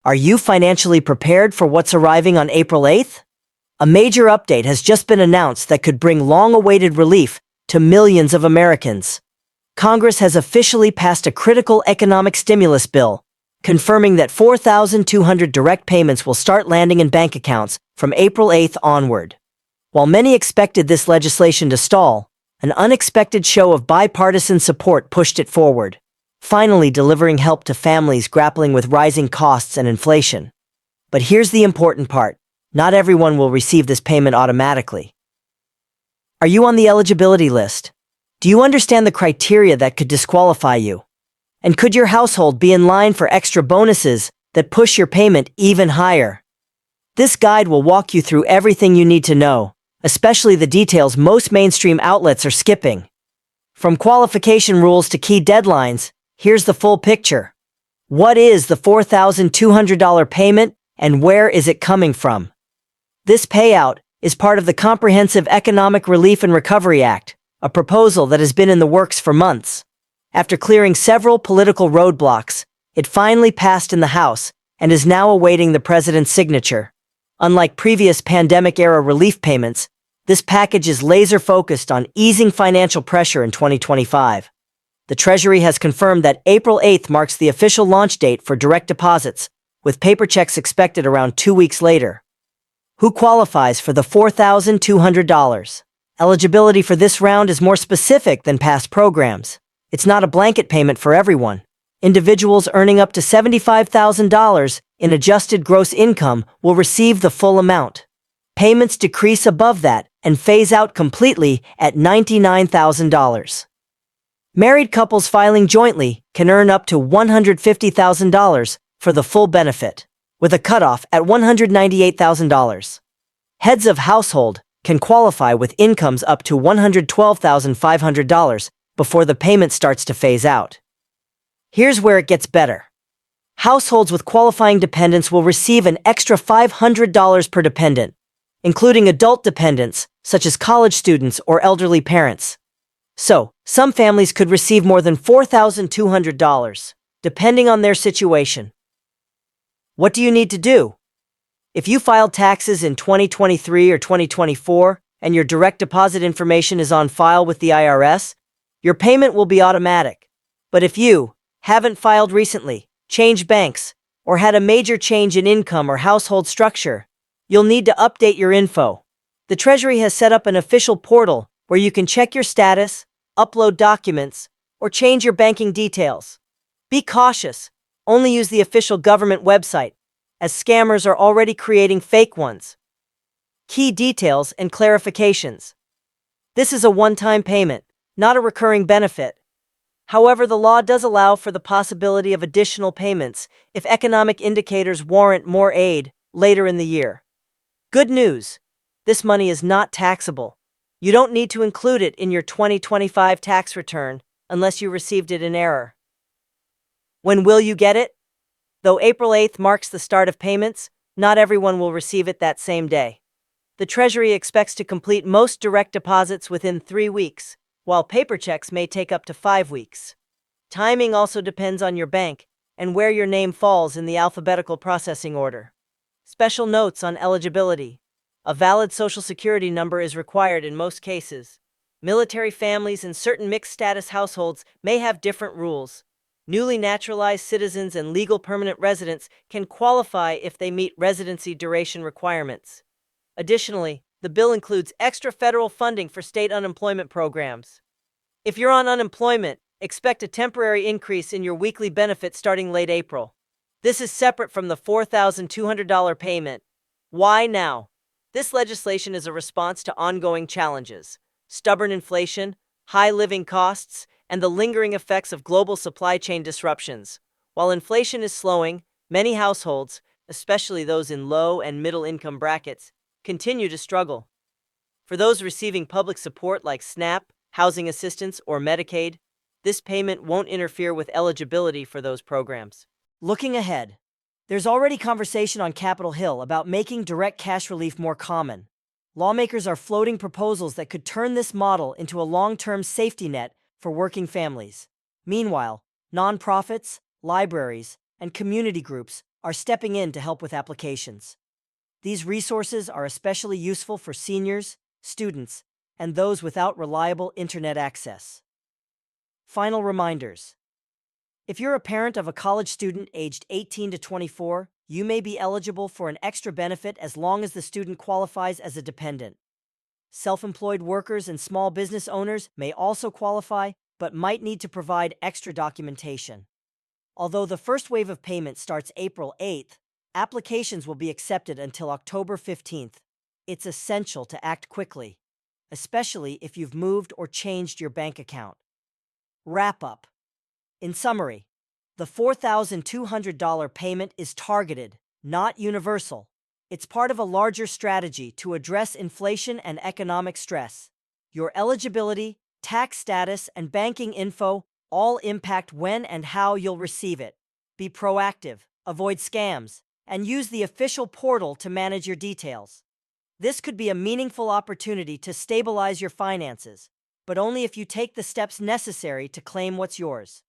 Are you financially prepared for what's arriving on April 8th? A major update has just been announced that could bring long-awaited relief to millions of Americans. Congress has officially passed a critical economic stimulus bill, confirming that 4,200 direct payments will start landing in bank accounts from April 8th onward. While many expected this legislation to stall, an unexpected show of bipartisan support pushed it forward, finally delivering help to families grappling with rising costs and inflation. But here's the important part. Not everyone will receive this payment automatically. Are you on the eligibility list? Do you understand the criteria that could disqualify you? And could your household be in line for extra bonuses that push your payment even higher? This guide will walk you through everything you need to know, especially the details most mainstream outlets are skipping. From qualification rules to key deadlines, here's the full picture. What is the $4,200 payment and where is it coming from? This payout is part of the Comprehensive Economic Relief and Recovery Act, a proposal that has been in the works for months. After clearing several political roadblocks, it finally passed in the House and is now awaiting the president's signature. Unlike previous pandemic-era relief payments, this package is laser-focused on easing financial pressure in 2025. The Treasury has confirmed that April 8th marks the official launch date for direct deposits, with paper checks expected around 2 weeks later. Who qualifies for the $4,200? Eligibility for this round is more specific than past programs. It's not a blanket payment for everyone. Individuals earning up to $75,000 in adjusted gross income will receive the full amount. Payments decrease above that and phase out completely at $99,000. Married couples filing jointly can earn up to $150,000 for the full benefit, with a cutoff at $198,000. Heads of household can qualify with incomes up to $112,500 before the payment starts to phase out. Here's where it gets better. Households with qualifying dependents will receive an extra $500 per dependent, including adult dependents, such as college students or elderly parents. So, some families could receive more than $4,200, depending on their situation. What do you need to do? If you filed taxes in 2023 or 2024 and your direct deposit information is on file with the IRS, your payment will be automatic. But if you haven't filed recently, changed banks, or had a major change in income or household structure, you'll need to update your info. The Treasury has set up an official portal where you can check your status, upload documents, or change your banking details. Be cautious. Only use the official government website, as scammers are already creating fake ones. Key details and clarifications. This is a one-time payment, not a recurring benefit. However, the law does allow for the possibility of additional payments if economic indicators warrant more aid later in the year. Good news, this money is not taxable. You don't need to include it in your 2025 tax return unless you received it in error. When will you get it? Though April 8th marks the start of payments, not everyone will receive it that same day. The Treasury expects to complete most direct deposits within 3 weeks, while paper checks may take up to 5 weeks. Timing also depends on your bank and where your name falls in the alphabetical processing order. Special notes on eligibility. A valid Social Security number is required in most cases. Military families and certain mixed-status households may have different rules. Newly naturalized citizens and legal permanent residents can qualify if they meet residency duration requirements. Additionally, the bill includes extra federal funding for state unemployment programs. If you're on unemployment, expect a temporary increase in your weekly benefit starting late April. This is separate from the $4,200 payment. Why now? This legislation is a response to ongoing challenges: stubborn inflation, high living costs, and the lingering effects of global supply chain disruptions. While inflation is slowing, many households, especially those in low and middle income brackets, continue to struggle. For those receiving public support like SNAP, housing assistance, or Medicaid, this payment won't interfere with eligibility for those programs. Looking ahead, there's already conversation on Capitol Hill about making direct cash relief more common. Lawmakers are floating proposals that could turn this model into a long-term safety net for working families. Meanwhile, nonprofits, libraries, and community groups are stepping in to help with applications. These resources are especially useful for seniors, students, and those without reliable internet access. Final reminders. If you're a parent of a college student aged 18 to 24, you may be eligible for an extra benefit as long as the student qualifies as a dependent. Self-employed workers and small business owners may also qualify, but might need to provide extra documentation. Although the first wave of payment starts April 8th, applications will be accepted until October 15th. It's essential to act quickly, especially if you've moved or changed your bank account. Wrap up. In summary, the $4,200 payment is targeted, not universal. It's part of a larger strategy to address inflation and economic stress. Your eligibility, tax status, and banking info all impact when and how you'll receive it. Be proactive, avoid scams, and use the official portal to manage your details. This could be a meaningful opportunity to stabilize your finances, but only if you take the steps necessary to claim what's yours.